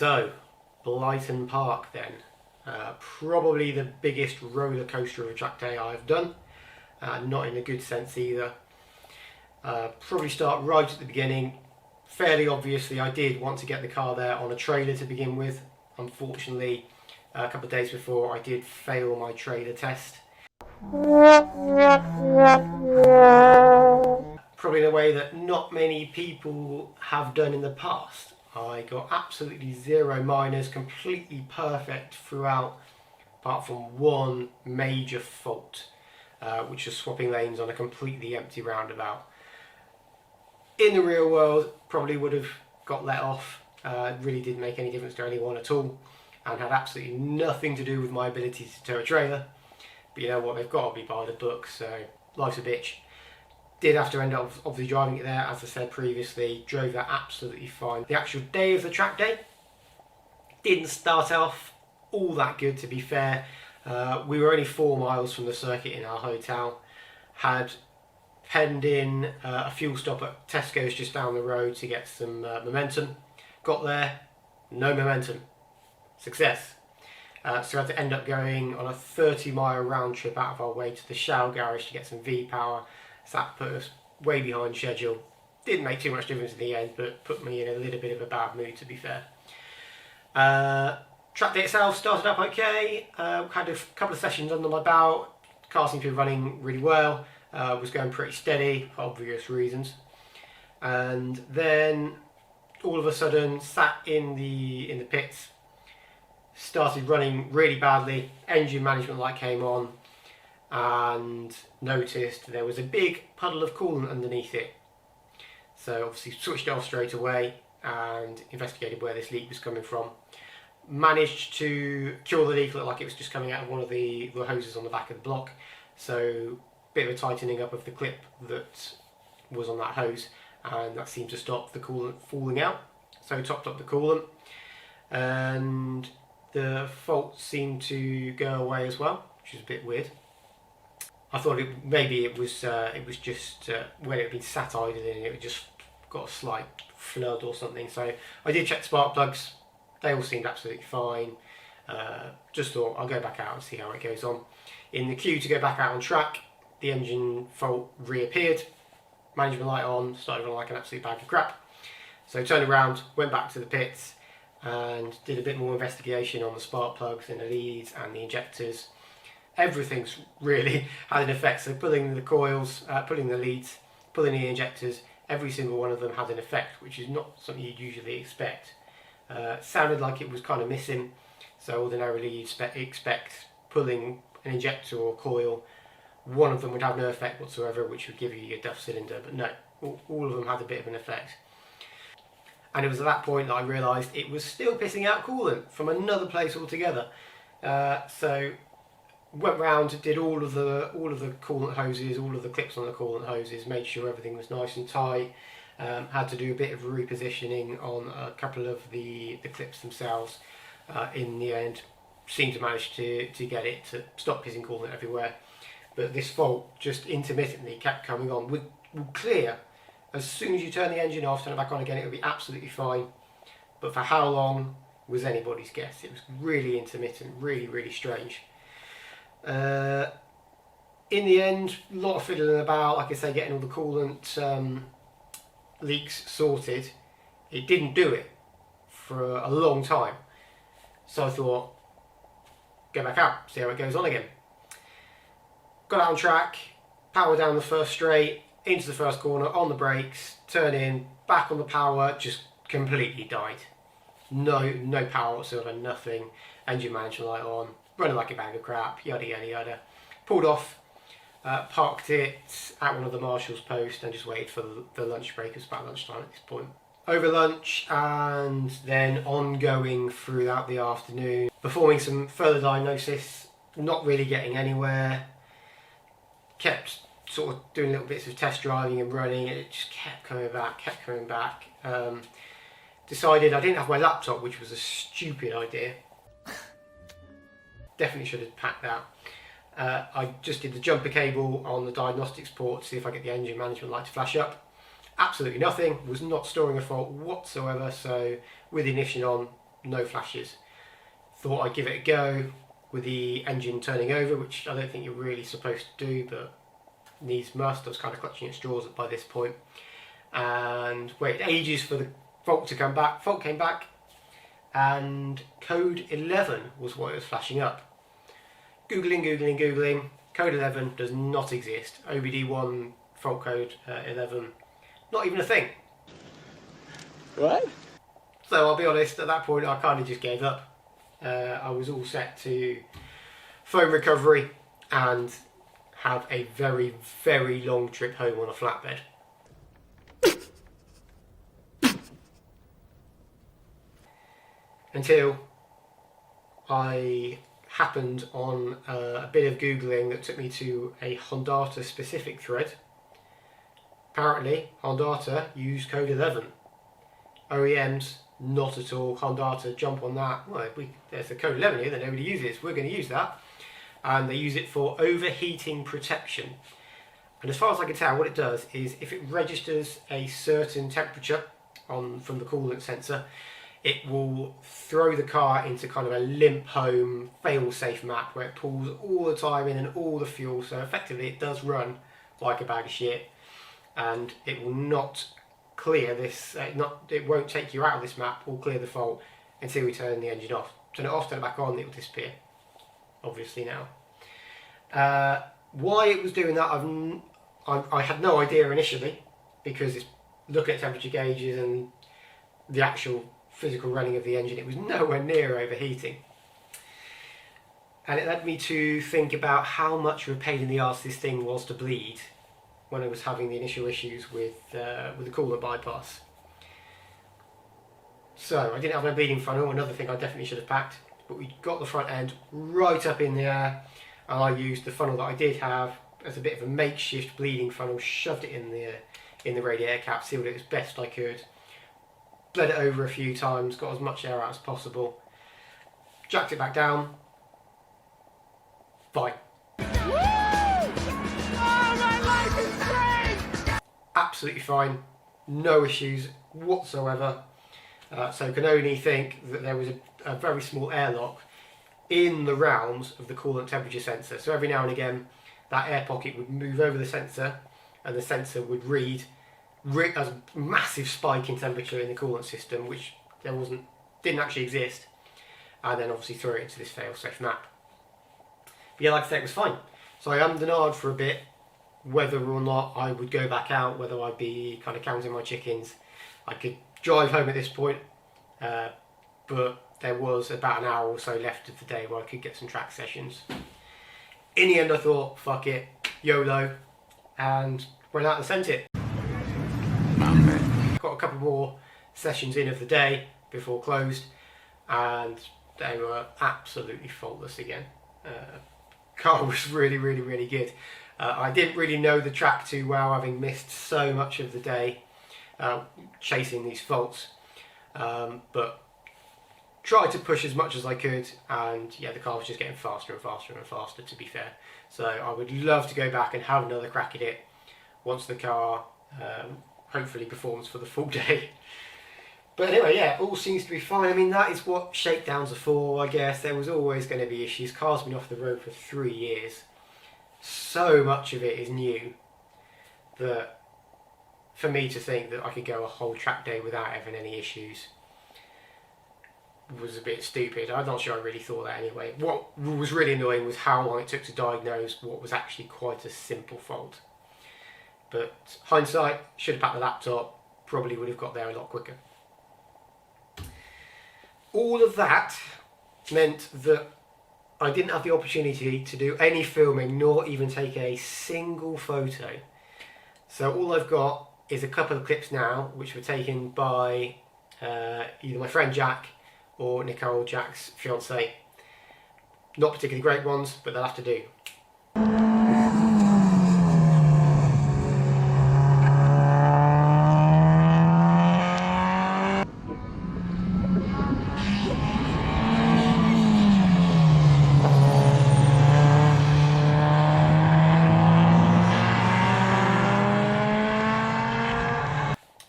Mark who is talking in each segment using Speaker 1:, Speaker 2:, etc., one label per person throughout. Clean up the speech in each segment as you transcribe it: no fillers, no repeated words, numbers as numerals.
Speaker 1: So, Blyton Park then. Probably the biggest roller coaster of a track day I've done. Not in a good sense either. Probably start right at the beginning. Fairly obviously I did want to get the car there on a trailer to begin with. Unfortunately, a couple of days before I did fail my trailer test. Probably in a way that not many people have done in the past. I got absolutely 0 minors, completely perfect throughout, apart from one major fault, which was swapping lanes on a completely empty roundabout. In the real world, probably would have got let off. Really didn't make any difference to anyone at all, and had absolutely nothing to do with my ability to tow a trailer. But you know what, they've got to be by the book, so life's a bitch. Did have to end up obviously driving it there, as I said previously. Drove that absolutely fine. The actual day of the track day didn't start off all that good, to be fair. We were only 4 miles from the circuit in our hotel. Had penned in a fuel stop at Tesco's just down the road to get some momentum. Got there, no momentum. Success. So we had to end up going on a 30-mile round trip out of our way to the Shell garage to get some V-power. So that put us way behind schedule. Didn't make too much difference in the end, but put me in a little bit of a bad mood, to be fair. Track day itself started up okay. Had a couple of sessions under my belt. Car seemed to be running really well. Was going pretty steady for obvious reasons. And then all of a sudden sat in the pits. Started running really badly. Engine management light came on and noticed there was a big puddle of coolant underneath it. So obviously switched it off straight away and investigated where this leak was coming from. Managed to cure the leak, looked like it was just coming out of one of the hoses on the back of the block. So bit of a tightening up of the clip that was on that hose, and that seemed to stop the coolant falling out. So topped up the coolant and the fault seemed to go away as well, which is a bit weird. I thought maybe it was just when it had been sat idle in, it just got a slight flood or something. So I did check spark plugs, they all seemed absolutely fine. Just thought I'll go back out and see how it goes on. In the queue to go back out on track, the engine fault reappeared, management light on, started running like an absolute bag of crap. So turned around, went back to the pits and did a bit more investigation on the spark plugs and the leads and the injectors. Everything's really had an effect. So pulling the coils, pulling the leads, pulling the injectors, every single one of them had an effect, which is not something you'd usually expect. Sounded like it was kind of missing. So ordinarily you'd expect pulling an injector or coil, one of them would have no effect whatsoever, which would give you your duff cylinder, but no, all of them had a bit of an effect. And it was at that point that I realised it was still pissing out coolant from another place altogether. So went round, did all of the coolant hoses, all of the clips on the coolant hoses, made sure everything was nice and tight. Had to do a bit of repositioning on a couple of the clips themselves. In the end, seemed to manage to get it to stop pissing coolant everywhere. But this fault just intermittently kept coming on. Would clear as soon as you turn the engine off, turn it back on again, it would be absolutely fine. But for how long was anybody's guess. It was really intermittent, really strange. In the end, a lot of fiddling about, like I say, getting all the coolant leaks sorted. It didn't do it for a long time. So I thought, go back out, see how it goes on again. Got out on track, power down the first straight, into the first corner, on the brakes, turn in, back on the power, just completely died. No power whatsoever, nothing. Engine management light on, running like a bag of crap, yada yada yada. Pulled off, parked it at one of the marshal's posts and just waited for the lunch break. It was about lunchtime at this point. Over lunch and then ongoing throughout the afternoon, performing some further diagnosis, not really getting anywhere. Kept sort of doing little bits of test driving and running, and it just kept coming back. Decided I didn't have my laptop, which was a stupid idea. Definitely should have packed that. I just did the jumper cable on the diagnostics port to see if I get the engine management light to flash up. Absolutely nothing, was not storing a fault whatsoever, so with the ignition on, no flashes. Thought I'd give it a go with the engine turning over, which I don't think you're really supposed to do, but needs must. I was kind of clutching at straws by this point, and waited ages for the fault to come back. Fault came back, and code 11 was what it was flashing up. Googling. Code 11 does not exist. OBD1 fault code 11, not even a thing.
Speaker 2: What?
Speaker 1: So I'll be honest, at that point I kind of just gave up. I was all set to phone recovery and have a very, very long trip home on a flatbed. Until I happened on a bit of Googling that took me to a Hondata specific thread. Apparently Hondata use code 11. OEMs, not at all. Hondata jump on that. Well, there's a code 11 here that nobody uses. We're going to use that. And they use it for overheating protection. And as far as I can tell, what it does is if it registers a certain temperature from the coolant sensor, it will throw the car into kind of a limp home fail-safe map where it pulls all the time in and all the fuel. So effectively it does run like a bag of shit, and it will not clear this, it won't take you out of this map or clear the fault until we turn the engine off. Turn it off, turn it back on, it will disappear. Obviously now. Why it was doing that, I had no idea initially, because it's looking at temperature gauges and the actual physical running of the engine, it was nowhere near overheating. And it led me to think about how much of a pain in the arse this thing was to bleed when I was having the initial issues with the coolant bypass. So I didn't have my bleeding funnel, another thing I definitely should have packed, but we got the front end right up in the air, and I used the funnel that I did have as a bit of a makeshift bleeding funnel, shoved it in the radiator cap, sealed it as best I could, bled it over a few times, got as much air out as possible, jacked it back down, fine. Absolutely fine, no issues whatsoever. So can only think that there was a very small airlock in the realms of the coolant temperature sensor. So every now and again that air pocket would move over the sensor and the sensor would read as a massive spike in temperature in the coolant system, which didn't actually exist, and then obviously throw it into this fail-safe map. But yeah, like I said, it was fine. So I ummed and ahed for a bit whether or not I would go back out, whether I'd be kind of counting my chickens. I could drive home at this point, but there was about an hour or so left of the day where I could get some track sessions. In the end I thought, fuck it, YOLO, and went out and sent it. Got a couple more sessions in of the day before closed, and they were absolutely faultless again. Car was really, really, really good. I didn't really know the track too well, having missed so much of the day chasing these faults, but tried to push as much as I could, and yeah, the car was just getting faster and faster and faster, to be fair. So I would love to go back and have another crack at it once the car hopefully performs for the full day. But anyway, yeah, all seems to be fine. I mean, that is what shakedowns are for, I guess. There was always going to be issues. Car's been off the road for 3 years. So much of it is new that for me to think that I could go a whole track day without having any issues was a bit stupid. I'm not sure I really thought that anyway. What was really annoying was how long it took to diagnose what was actually quite a simple fault. But hindsight, should have packed the laptop, probably would have got there a lot quicker. All of that meant that I didn't have the opportunity to do any filming, nor even take a single photo. So all I've got is a couple of clips now, which were taken by either my friend Jack or Nicole, Jack's fiancée. Not particularly great ones, but they'll have to do.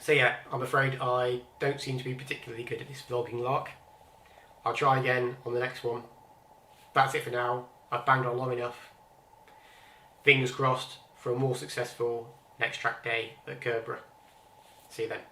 Speaker 1: So yeah, I'm afraid I don't seem to be particularly good at this vlogging lark. I'll try again on the next one. That's it for now. I've banged on long enough. Fingers crossed for a more successful next track day at Kerbera. See you then.